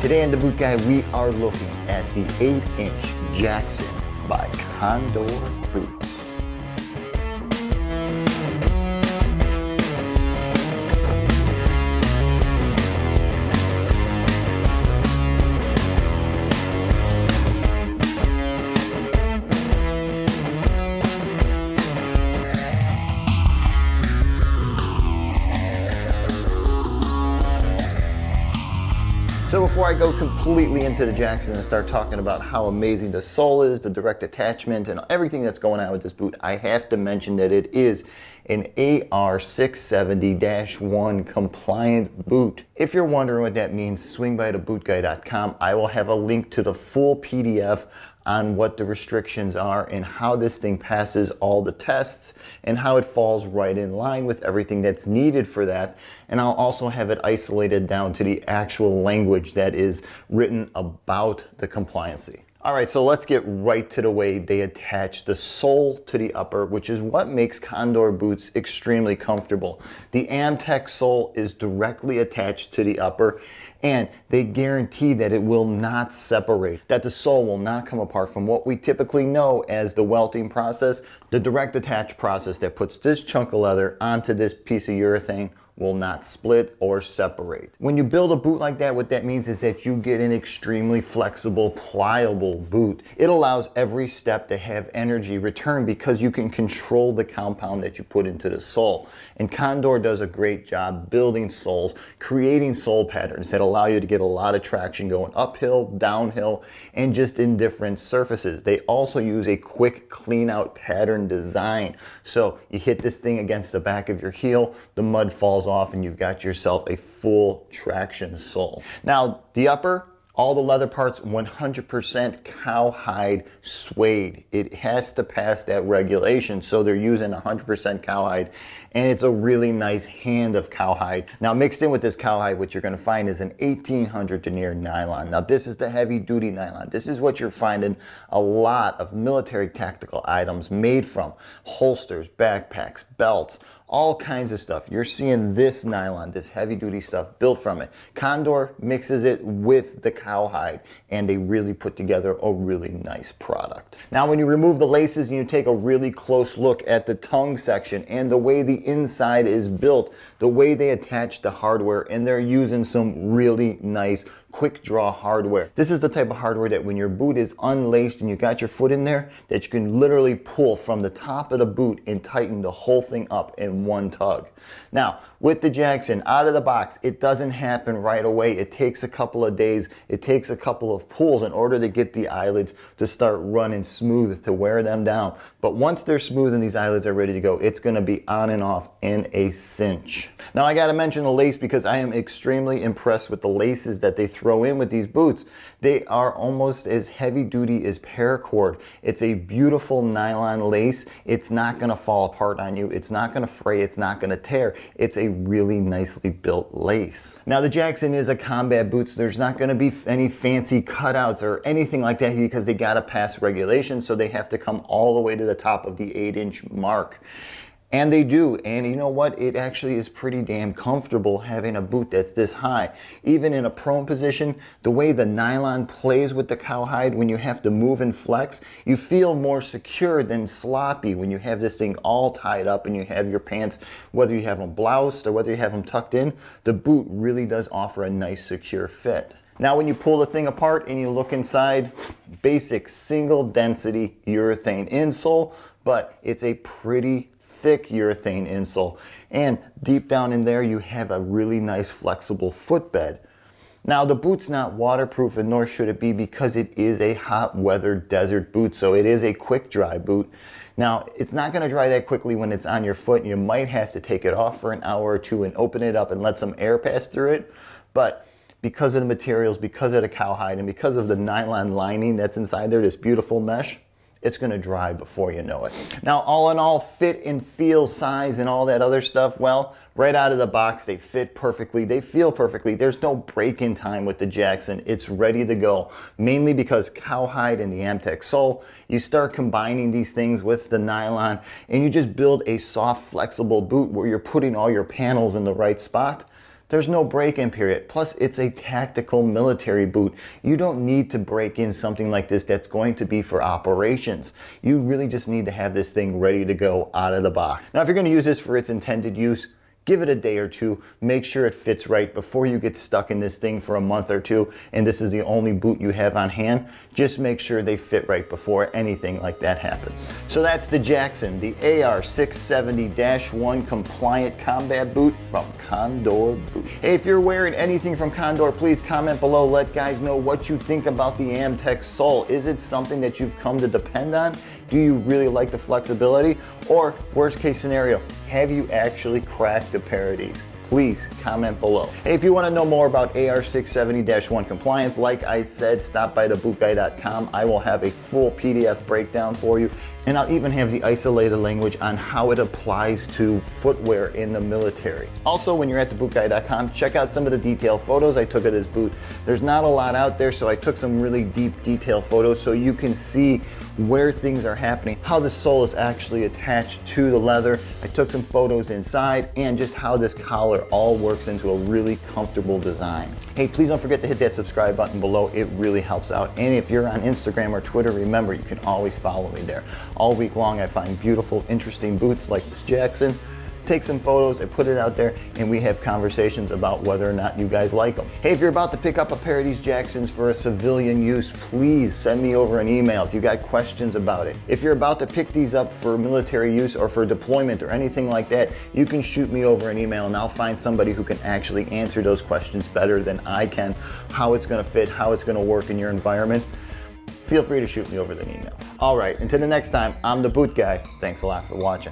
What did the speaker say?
Today on The Boot Guy, we are looking at the 8-inch Jackson by Condor Boots. So before I go completely into the Jackson and start talking about how amazing the sole is, the direct attachment, and everything that's going on with this boot, I have to mention that it is an AR670-1 compliant boot. If you're wondering what that means, swing by thebootguy.com. I will have a link to the full PDF on what the restrictions are and how this thing passes all the tests and how it falls right in line with everything that's needed for that. And I'll also have it isolated down to the actual language that is written about the compliancy. All right, so let's get right to the way they attach the sole to the upper, which is what makes Condor boots extremely comfortable. The Amtech sole is directly attached to the upper, and they guarantee that it will not separate, that the sole will not come apart from what we typically know as the welting process. The direct attach process that puts this chunk of leather onto this piece of urethane will not split or separate. When you build a boot like that, what that means is that you get an extremely flexible, pliable boot. It allows every step to have energy return because you can control the compound that you put into the sole. And Condor does a great job building soles, creating sole patterns that allow you to get a lot of traction going uphill, downhill, and just in different surfaces. They also use a quick clean out pattern design. So you hit this thing against the back of your heel, the mud falls off, and you've got yourself a full traction sole. Now, the upper, all the leather parts, 100% cowhide suede. It has to pass that regulation, so they're using 100% cowhide, and it's a really nice hand of cowhide. Now, mixed in with this cowhide, what you're gonna find is an 1800 denier nylon. Now, this is the heavy duty nylon. This is what you're finding a lot of military tactical items made from: holsters, backpacks, belts, all kinds of stuff. You're seeing this nylon, this heavy duty stuff built from it. Condor mixes it with the cowhide, and they really put together a really nice product. Now, when you remove the laces and you take a really close look at the tongue section and the way the inside is built, the way they attach the hardware, and they're using some really nice quick draw hardware. This is the type of hardware that when your boot is unlaced and you got your foot in there, that you can literally pull from the top of the boot and tighten the whole thing up in one tug. Now, with the Jackson, out of the box, it doesn't happen right away. It takes a couple of days. It takes a couple of pulls in order to get the eyelids to start running smooth, to wear them down. But once they're smooth and these eyelids are ready to go, it's gonna be on and off in a cinch. Now, I gotta mention the lace because I am extremely impressed with the laces that they throw in with these boots. They are almost as heavy duty as paracord. It's a beautiful nylon lace. It's not gonna fall apart on you. It's not gonna fray. It's not gonna tear. It's a really nicely built lace. Now, the Jackson is a combat boot, so there's not gonna be any fancy cutouts or anything like that because they gotta pass regulation, so they have to come all the way to the top of the 8-inch mark. And they do, and you know what? It actually is pretty damn comfortable having a boot that's this high. Even in a prone position, the way the nylon plays with the cowhide when you have to move and flex, you feel more secure than sloppy when you have this thing all tied up and you have your pants, whether you have them bloused or whether you have them tucked in, the boot really does offer a nice secure fit. Now, when you pull the thing apart and you look inside, basic single density urethane insole, but it's a pretty thick urethane insole, and deep down in there you have a really nice flexible footbed. Now, the boot's not waterproof, and nor should it be, because it is a hot weather desert boot, so it is a quick dry boot. Now, it's not going to dry that quickly when it's on your foot. You might have to take it off for an hour or two and open it up and let some air pass through it, but because of the materials, because of the cowhide, and because of the nylon lining that's inside there, this beautiful mesh, it's gonna dry before you know it. Now, all in all, fit and feel, size, and all that other stuff, well, right out of the box, they fit perfectly, they feel perfectly. There's no break-in time with the Jackson. It's ready to go, mainly because cowhide and the Amtech sole, you start combining these things with the nylon, and you just build a soft, flexible boot where you're putting all your panels in the right spot. There's no break-in period. Plus, it's a tactical military boot. You don't need to break in something like this that's going to be for operations. You really just need to have this thing ready to go out of the box. Now, if you're going to use this for its intended use, give it a day or two, make sure it fits right before you get stuck in this thing for a month or two and this is the only boot you have on hand. Just make sure they fit right before anything like that happens. So that's the Jackson, the AR670-1 compliant combat boot from Condor Boot. Hey, if you're wearing anything from Condor, please comment below. Let guys know what you think about the Amtech sole. Is it something that you've come to depend on? Do you really like the flexibility? Or worst case scenario, have you actually cracked a pair of these? Please comment below. Hey, if you want to know more about AR670-1 compliance, like I said, stop by thebootguy.com. I will have a full PDF breakdown for you, and I'll even have the isolated language on how it applies to footwear in the military. Also, when you're at thebootguy.com, check out some of the detailed photos I took of this boot. There's not a lot out there, so I took some really deep detailed photos so you can see where things are happening, how the sole is actually attached to the leather. I took some photos inside and just how this collar all works into a really comfortable design. Hey, please don't forget to hit that subscribe button below. It really helps out. And if you're on Instagram or Twitter, remember, you can always follow me there. All week long, I find beautiful, interesting boots like this Jackson, take some photos and put it out there, and we have conversations about whether or not you guys like them. Hey, if you're about to pick up a pair of these Jacksons for a civilian use, please send me over an email if you got questions about it. If you're about to pick these up for military use or for deployment or anything like that, you can shoot me over an email and I'll find somebody who can actually answer those questions better than I can, how it's gonna fit, how it's gonna work in your environment. Feel free to shoot me over an email. All right, until the next time, I'm the Boot Guy. Thanks a lot for watching.